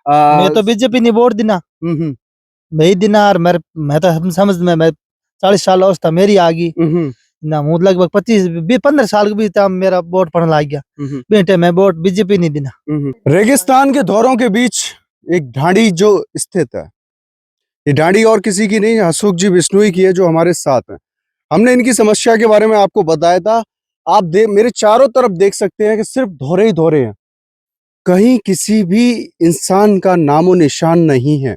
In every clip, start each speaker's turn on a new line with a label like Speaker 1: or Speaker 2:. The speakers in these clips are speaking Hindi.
Speaker 1: मैं तो बीजेपी नहीं वोट देना, मैं ही देना। और मैं तो हम समझ में मैं 40 साल अवस्था मेरी आ गई ना, मुझ लगभग 25-15 साल भी था मेरा वोट पड़ने लग गया। बेटे मैं वोट बीजेपी नहीं देना।
Speaker 2: रेगिस्तान के दौरों के बीच एक ढांडी जो स्थित है, ये ढांडी और किसी की नहीं, अशोक जी बिश्नोई की है जो हमारे साथ है। हमने इनकी समस्या के बारे में आपको बताया था। आप मेरे चारों तरफ देख सकते हैं कि सिर्फ धोरे ही धोरे हैं, कहीं किसी भी इंसान का नामो निशान नहीं है।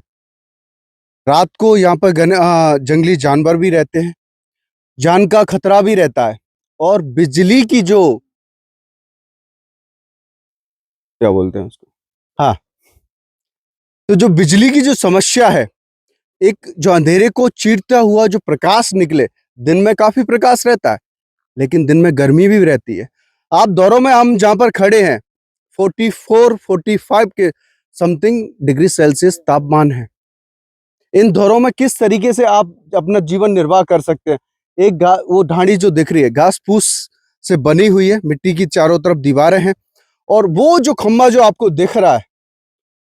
Speaker 2: रात को यहाँ पर जंगली जानवर भी रहते हैं, जान का खतरा भी रहता है, और बिजली की जो क्या बोलते हैं उसको, हाँ, तो जो बिजली की जो समस्या है, एक जो अंधेरे को चीरता हुआ जो प्रकाश निकले, दिन में काफी प्रकाश रहता है लेकिन दिन में गर्मी भी रहती है। आप दौरों में हम जहां पर खड़े हैं 44-45 के समथिंग डिग्री सेल्सियस तापमान है। इन दौरों में किस तरीके से आप अपना जीवन निर्वाह कर सकते हैं? एक वो ढांडी जो दिख रही है घास फूस से बनी हुई है, मिट्टी की चारों तरफ दीवारें हैं, और वो जो खंभा जो आपको दिख रहा है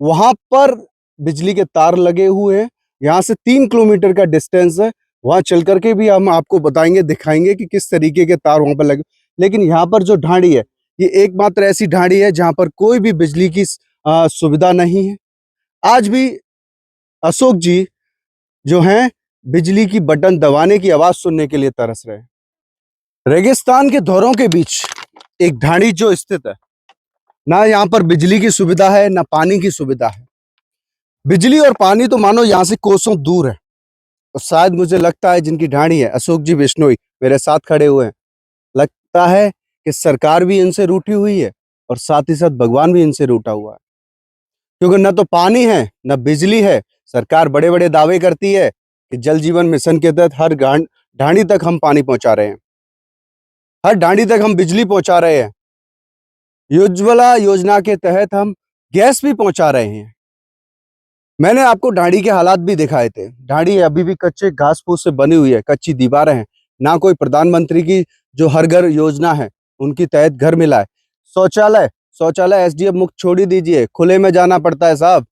Speaker 2: वहां पर बिजली के तार लगे हुए हैं। यहाँ से 3 किलोमीटर का डिस्टेंस है, वहां चल करके भी हम आपको बताएंगे, दिखाएंगे कि किस तरीके के तार वहां पर लगे। लेकिन यहाँ पर जो ढांडी है, ये एकमात्र ऐसी ढांडी है जहां पर कोई भी बिजली की सुविधा नहीं है। आज भी अशोक जी जो हैं बिजली की बटन दबाने की आवाज सुनने के लिए तरस रहे हैं। रेगिस्तान के दौरों के बीच एक ढांडी जो स्थित है, ना यहाँ पर बिजली की सुविधा है ना पानी की सुविधा है। बिजली और पानी तो मानो यहाँ से कोसों दूर है। और शायद मुझे लगता है जिनकी ढांडी है अशोक जी बिश्नोई मेरे साथ खड़े हुए हैं, लगता है कि सरकार भी इनसे रूठी हुई है और साथ ही साथ भगवान भी इनसे रूठा हुआ है, क्योंकि न तो पानी है न बिजली है। सरकार बड़े बड़े दावे करती है कि जल जीवन मिशन के तहत हर ढांडी तक हम पानी पहुंचा रहे हैं, हर ढांडी तक हम बिजली पहुंचा रहे हैं, उज्ज्वला योजना के तहत हम गैस भी पहुंचा रहे हैं। मैंने आपको ढांडी के हालात भी दिखाए थे। ढांडी अभी भी कच्चे घास फूस से बनी हुई है, कच्ची दीवारें हैं, ना कोई प्रधानमंत्री की जो हर घर योजना है उनकी तहत घर मिला है। शौचालय एसडीएम मुक्त छोड़ ही दीजिए, खुले में जाना पड़ता है साहब,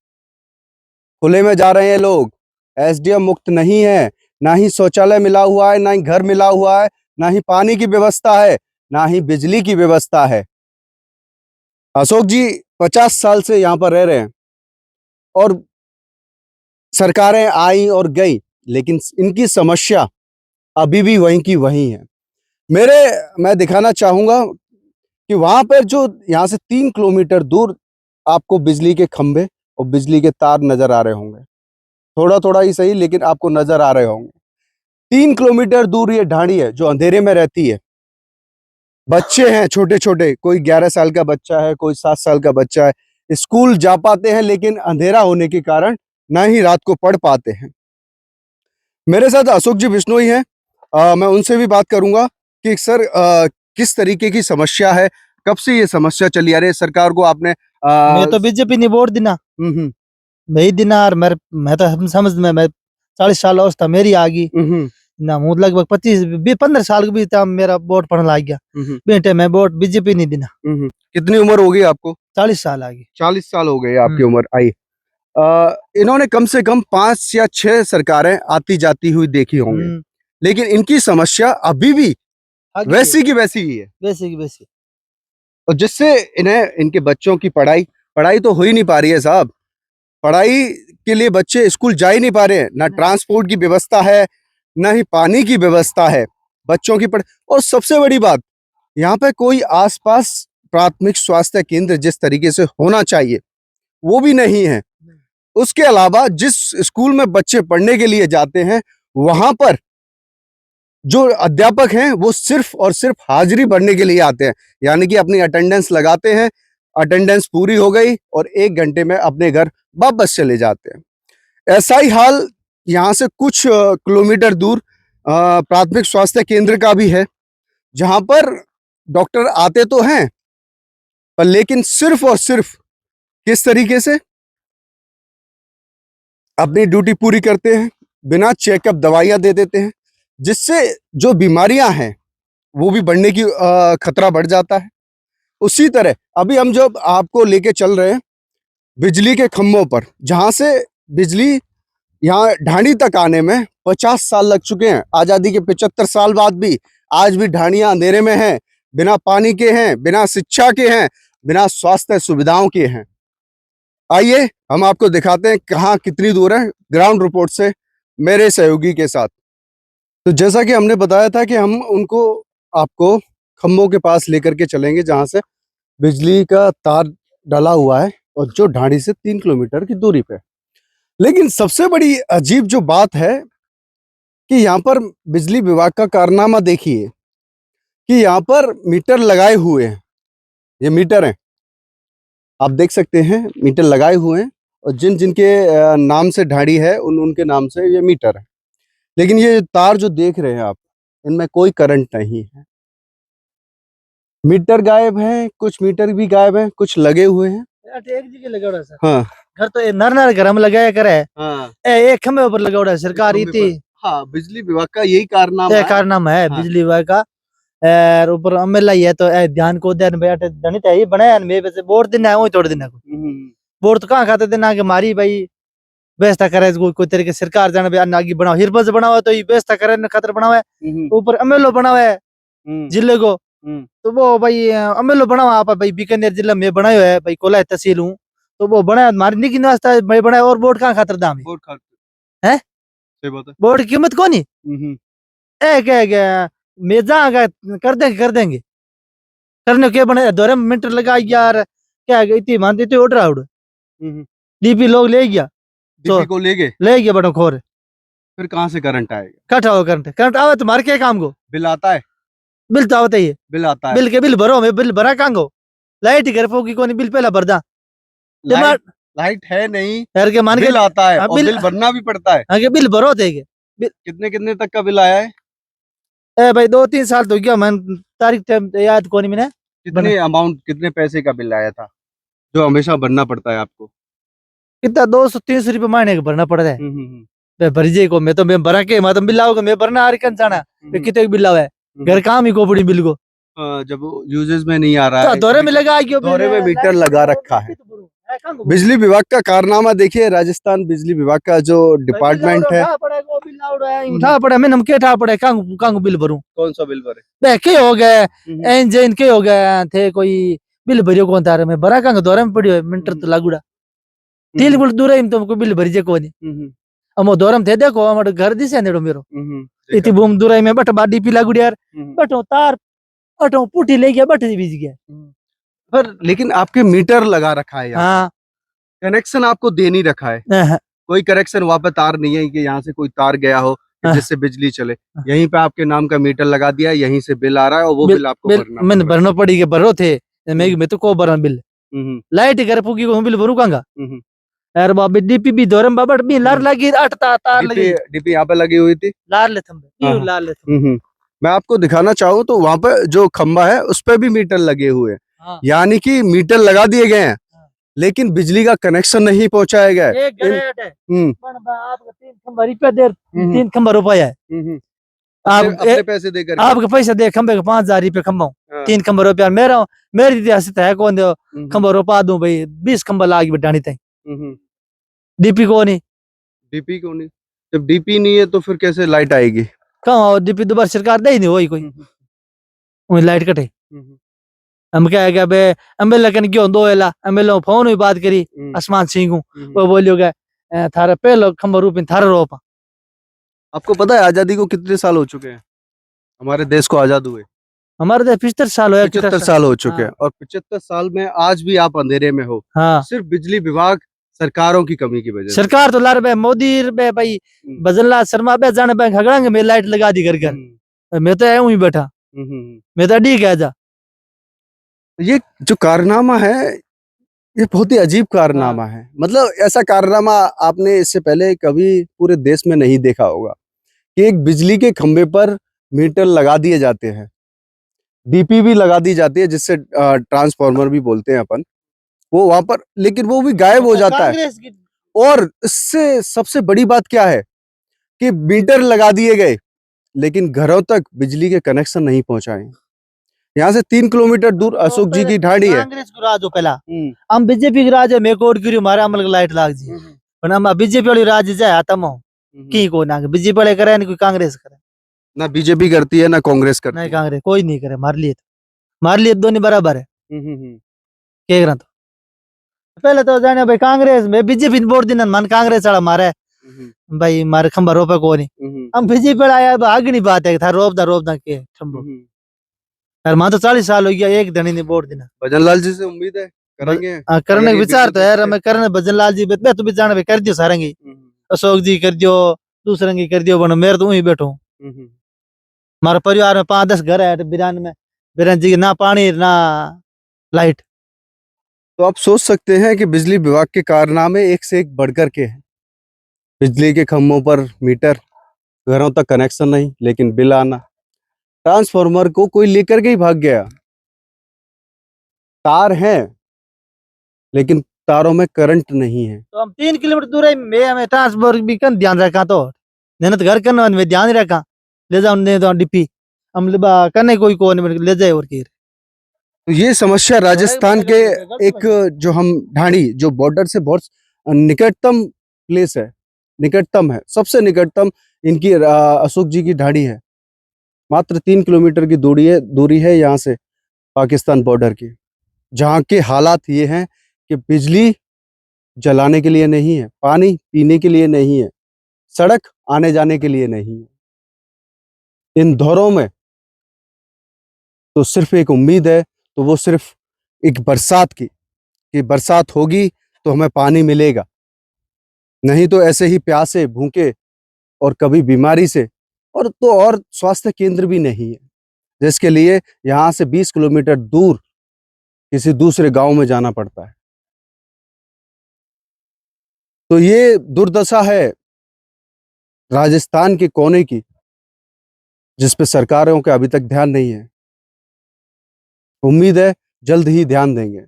Speaker 2: खुले में जा रहे हैं लोग। एसडीएम मुक्त नहीं है, ना ही शौचालय मिला हुआ है, ना ही घर मिला हुआ है, ना ही पानी की व्यवस्था है, ना ही बिजली की व्यवस्था है। अशोक जी 50 साल से यहाँ पर रह रहे हैं और सरकारें आई और गई, लेकिन इनकी समस्या अभी भी वहीं की वहीं है। मैं दिखाना चाहूंगा कि वहां पर जो यहाँ से 3 किलोमीटर दूर आपको बिजली के खंभे और बिजली के तार नजर आ रहे होंगे, थोड़ा थोड़ा ही सही लेकिन आपको नजर आ रहे होंगे। 3 किलोमीटर दूर ये ढांडी है जो अंधेरे में रहती है। बच्चे हैं छोटे छोटे, कोई 11 साल का बच्चा है, कोई 7 साल का बच्चा है, स्कूल जा पाते हैं लेकिन अंधेरा होने के कारण ना ही रात को पढ़ पाते हैं। मेरे साथ अशोक जी बिश्नोई हैं, मैं उनसे भी बात करूंगा कि सर किस तरीके की समस्या है, कब से ये समस्या चली आ रही है, सरकार को आपने
Speaker 1: मैं तो बीजेपी नहीं वोट देना, मैं ही देना। और मैं तो हम समझ में मैं 40 साल अवस्था मेरी आ गई ना, मुझ लगभग 25-15 साल भी था मेरा वोट पड़ने लग गया। बेटे मैं वोट बीजेपी नहीं देना।
Speaker 2: कितनी उम्र हो गई आपको?
Speaker 1: 40 साल आ गई।
Speaker 2: 40 साल हो गए आपकी उम्र आई। इन्होंने कम से कम 5 या 6 सरकारें आती जाती हुई देखी होंगी, लेकिन इनकी समस्या अभी भी वैसी की वैसी ही है,
Speaker 1: वैसी की वैसी।
Speaker 2: और जिससे इन्हें इनके बच्चों की पढ़ाई तो हो ही नहीं पा रही है साहब। पढ़ाई के लिए बच्चे स्कूल जा ही नहीं पा रहे हैं, ना ट्रांसपोर्ट की व्यवस्था है, ना ही पानी की व्यवस्था है बच्चों की और सबसे बड़ी बात, यहाँ पे कोई आसपास प्राथमिक स्वास्थ्य केंद्र जिस तरीके से होना चाहिए वो भी नहीं है। उसके अलावा जिस स्कूल में बच्चे पढ़ने के लिए जाते हैं वहां पर जो अध्यापक हैं वो सिर्फ और सिर्फ हाजिरी भरने के लिए आते हैं, यानी कि अपनी अटेंडेंस लगाते हैं, अटेंडेंस पूरी हो गई और 1 घंटे में अपने घर वापस चले जाते हैं। ऐसा ही हाल यहाँ से कुछ किलोमीटर दूर प्राथमिक स्वास्थ्य केंद्र का भी है, जहां पर डॉक्टर आते तो हैं पर लेकिन सिर्फ और सिर्फ किस तरीके से अपनी ड्यूटी पूरी करते हैं, बिना चेकअप दवाइयां दे देते हैं, जिससे जो बीमारियां हैं वो भी बढ़ने की खतरा बढ़ जाता है। उसी तरह अभी हम जब आपको लेके चल रहे हैं बिजली के खंभों पर, जहां से बिजली यहाँ ढाणी तक आने में 50 साल लग चुके हैं। आजादी के 75 साल बाद भी आज भी ढाणियां अंधेरे में हैं, बिना पानी के हैं, बिना शिक्षा के हैं, बिना स्वास्थ्य सुविधाओं के हैं। आइए हम आपको दिखाते हैं कहाँ कितनी दूर है, ग्राउंड रिपोर्ट से मेरे सहयोगी के साथ। तो जैसा कि हमने बताया था कि हम उनको आपको खंभों के पास लेकर के चलेंगे जहां से बिजली का तार डला हुआ है और जो ढाणी से 3 किलोमीटर की दूरी पे। लेकिन सबसे बड़ी अजीब जो बात है कि यहाँ पर बिजली विभाग का कारनामा देखिए कि यहाँ पर मीटर लगाए हुए हैं। ये मीटर हैं, आप देख सकते हैं, मीटर लगाए हुए हैं और जिन जिनके नाम से ढाणी है उनके नाम से ये मीटर है। लेकिन ये तार जो देख रहे हैं आप, इनमें कोई करंट नहीं है। मीटर गायब हैं, कुछ मीटर भी गायब हैं, कुछ लगे हुए हैं।
Speaker 1: एक जगह लगाओड़ा सर।
Speaker 2: हाँ
Speaker 1: घर तो नर नर घर में लगाया करे है।
Speaker 2: हाँ,
Speaker 1: एक खंबे ऊपर लगाओड़ा सरकार
Speaker 2: खंबे
Speaker 1: इतनी।
Speaker 2: हाँ, बिजली विभाग का यही कारनामा है।
Speaker 1: कारनामा है
Speaker 2: हाँ।
Speaker 1: बिजली विभाग का। और ऊपर अमेला ही है तो ध्यान को ध्यान बैठे गणित है ये बनाया मैं वैसे बोर्ड दिन है वो तोड़ देना को बोर्ड तो कहाँ खाते देना के मारी भाई व्यवस्था करे कोई तरीके सरकार जाने बे आगे बनाओ हिरबज बनाओ तो ये व्यवस्था करे न खतर बनाओ है ऊपर अमेलो बनाओ है जिले को तो वो भाई अमेलो बनाओ आप भाई बीकानेर जिला में बनायो है भाई कोला तहसील हूँ तो वो बनाया मारी निकी वास्ता भाई बनाया और बोर्ड कहाँ खातर दाम है बोर्ड की कीमत कौन है क्या मैं जाएगा कर देंगे करने के बने दौरे में मीटर लगा यार क्या इतनी मानती थी ऑर्डर आउट डीपी लोग ले गया
Speaker 2: डीपी को ले
Speaker 1: गया बड़ा खोर
Speaker 2: फिर कहाँ से करंट आएगा?
Speaker 1: कट आओ करंट आवे तुम्हारे क्या काम को
Speaker 2: बिल आता है?
Speaker 1: बिल तो आवता ही है
Speaker 2: बिल आता है।
Speaker 1: बिल के बिल भरो मैं बिल भरा कहाँ को लाइट घर पोगी कोनी बिल पहला भरदा
Speaker 2: लाइट है नहीं,
Speaker 1: यार के मान के
Speaker 2: बिल आता है और
Speaker 1: बिल
Speaker 2: बिल भरना भी पड़ता है।
Speaker 1: आगे बिल भरो थे
Speaker 2: कितने कितने तक का बिल आया है?
Speaker 1: ए भाई 2-3 साल तो गया मैं तारीख याद कोनी मैंने
Speaker 2: कितने अमाउंट, कितने पैसे का बिल आया था जो हमेशा भरना पड़ता है आपको?
Speaker 1: कितना 200-300 रुपये महीने का भरना पड़ता है भरजे को मैं तो मैं भरा के मैं तो बिल आओगे मैं भरना आ रही जाना कितने बिल आवे घर काम ही कोपड़ी बिल को
Speaker 2: जब यूजेस में नहीं आ रहा है
Speaker 1: दौरे में लगा
Speaker 2: दौरे में मीटर लगा रखा है। बिजली विभाग का कारनामा देखिए, राजस्थान बिजली विभाग का जो डिपार्टमेंट है।
Speaker 1: उठा पड़े मैं नमके उठा पड़े कांग बिल भरूं
Speaker 2: कौन सा बिल भरे?
Speaker 1: बे के हो गए इंजन के हो गए थे कोई बिल भरियो कौन तारे में भरा कांग दौरे में पड़ियो मीटर तो लागूड़ा तीन गुल दूर है तुमको बिल भरी जे कोनी अमो दौरम थे देखो हमारे घर दिसे नेड़ो मेरो इति बूम दूराई में बट बाडी पी लागूड़ी यार बटो तार अटो पुटी ले गया बट बीज गया
Speaker 2: पर लेकिन आपके मीटर लगा रखा है यहाँ।
Speaker 1: हाँ
Speaker 2: कनेक्शन आपको दे नहीं रखा है, कोई कनेक्शन वहाँ पे तार नहीं है कि यहाँ से कोई तार गया हो जिससे बिजली चले। यहीं पे आपके नाम का मीटर लगा दिया, यहीं से बिल आ रहा है और वो बिल आपको भरना
Speaker 1: मैंने भरना पड़ी के भरो थे मैं तो को भरा बिल लाइट घर पुगी को बिल भरू कांगा यार बाबे डीपी भी दौरम बाबा भी लार लगी अटता तार लगी
Speaker 2: डीपी यहाँ पे लगी हुई थी
Speaker 1: लार ले थंबे लार ले थंबे
Speaker 2: मैं आपको दिखाना चाहूँ तो वहाँ पे जो खंबा है उस पे भी मीटर लगे हुए हैं।
Speaker 1: हाँ।
Speaker 2: यानी कि मीटर लगा दिए गए हैं लेकिन बिजली का कनेक्शन नहीं पहुंचाया गया है।
Speaker 1: एक ग्रेड है आपका 3 खंबा रुपया दे 3 खंबा रुपया है आप
Speaker 2: अपने पैसे देकर
Speaker 1: आपके पैसे दे खंबे का 5000 रुपये खंबा 3 खंबा रुपया मेरा मेरी रियासत है कौन दो खंबा रोपा दूं भाई 20 खंबा लागी बैठानी तई डीपी को नहीं
Speaker 2: जब डीपी नहीं है तो फिर कैसे लाइट आएगी?
Speaker 1: कहाँ डीपी दोबारा सरकार दे ही नहीं वही कोई लाइट कटे हम क्या बे एमएलए कन क्यों दो एला एमएलए फोन हुई बात करी आसमान सिंह वो बोलियो गए थारे पहलो खंबा रूपी थारे रोपा।
Speaker 2: आपको पता है आजादी को कितने साल हो चुके हैं? हमारे देश को आजाद हुए
Speaker 1: हमारे देश 75 साल हो
Speaker 2: 75 साल हो चुके हैं और 75 साल में आज भी आप अंधेरे में हो।
Speaker 1: हाँ
Speaker 2: सिर्फ बिजली विभाग सरकारों की कमी की वजह से।
Speaker 1: सरकार तो लार बे मोदी बे भाई भजनलाल शर्मा बे जाने बे खगड़ांगे में लाइट लगा दी घर घर मैं तो ऐ बैठा मैं तो डी कह जा।
Speaker 2: ये जो कारनामा है ये बहुत ही अजीब कारनामा है। मतलब ऐसा कारनामा आपने इससे पहले कभी पूरे देश में नहीं देखा होगा कि एक बिजली के खंबे पर मीटर लगा दिए जाते हैं, डीपी भी लगा दी जाती है जिससे ट्रांसफार्मर भी बोलते हैं अपन, वो वहां पर, लेकिन वो भी गायब हो जाता है। और इससे सबसे बड़ी बात क्या है कि मीटर लगा दिए गए लेकिन घरों तक बिजली के कनेक्शन नहीं पहुंचाए। यहाँ से 3 किलोमीटर दूर अशोक जी की ढाणी है।
Speaker 1: कांग्रेस को राज हो पहला हम बीजेपी की राज है मैं कोड करी मारे अमल लाइट लाग जी पण हम बीजेपी वाली राज जाए तम की को ना बीजेपी वाले करे ना कोई कांग्रेस करे
Speaker 2: ना बीजेपी करती है ना कांग्रेस करती
Speaker 1: नहीं
Speaker 2: है।
Speaker 1: कांग्रेस कोई नहीं करे मार लिए दोनों बराबर है के ग्रंथ पहले तो जाने भाई कांग्रेस में बीजेपी वोट दिन मन कांग्रेस वाला मारे भाई मारे खंबा रोपे को नहीं हम बीजेपी वाला आया आगे नहीं बात है था रोप दा के खंबो यार मां तो 40 साल हो गया एक धनी ने वोट देना
Speaker 2: भजन लाल जी से उम्मीद है करेंगे।
Speaker 1: करने
Speaker 2: अगर
Speaker 1: का
Speaker 2: ये
Speaker 1: विचार तो
Speaker 2: बीजेपी
Speaker 1: यार
Speaker 2: जीते।
Speaker 1: मैं करने भजन लाल जी मैं तो भी जाने भाई कर दियो सारंगी अशोक जी कर दियो दूसरे की कर दियो बनो मेरे तो वहीं बैठो हमारे परिवार में 5-10 घर है बिरान जी ना पानी ना लाइट
Speaker 2: तो आप सोच सकते हैं कि बिजली विभाग के कारनामे एक से एक बढ़कर के हैं। बिजली के खंभों पर मीटर, घरों तक कनेक्शन नहीं लेकिन बिल आना, ट्रांसफार्मर को कोई लेकर के ही भाग गया। तार हैं लेकिन तारों में करंट नहीं है।
Speaker 1: तो हम 3 किलोमीटर दूर है मैं हमें ट्रांसफर भी कर ध्यान रखा तो मेहनत घर करना में ध्यान ही रखा ले जाओ ने तो डिपी हम करने कोई को नहीं ले जाए और की
Speaker 2: तो ये समस्या राजस्थान के एक जो हम ढाणी जो बॉर्डर से बहुत निकटतम प्लेस है, निकटतम है, सबसे निकटतम इनकी अशोक जी की ढाणी है। मात्र 3 किलोमीटर की दूरी है यहाँ से पाकिस्तान बॉर्डर की, जहाँ के हालात ये हैं कि बिजली जलाने के लिए नहीं है, पानी पीने के लिए नहीं है, सड़क आने जाने के लिए नहीं है। इन दौरों में तो सिर्फ एक उम्मीद है, तो वो सिर्फ एक बरसात की, कि बरसात होगी तो हमें पानी मिलेगा, नहीं तो ऐसे ही प्यासे भूखे और कभी बीमारी से और स्वास्थ्य केंद्र भी नहीं है, जिसके लिए यहाँ से 20 किलोमीटर दूर किसी दूसरे गांव में जाना पड़ता है। तो ये दुर्दशा है राजस्थान के कोने की, जिस पे सरकारों का अभी तक ध्यान नहीं है। उम्मीद है जल्द ही ध्यान देंगे।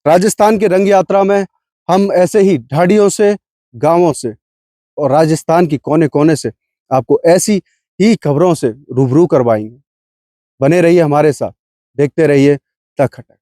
Speaker 2: राजस्थान के रंग यात्रा में हम ऐसे ही ढाड़ियों से, गांवों से और राजस्थान की कोने कोने से आपको ऐसी ही खबरों से रूबरू करवाएंगे। बने रहिए हमारे साथ, देखते रहिए तक खटक।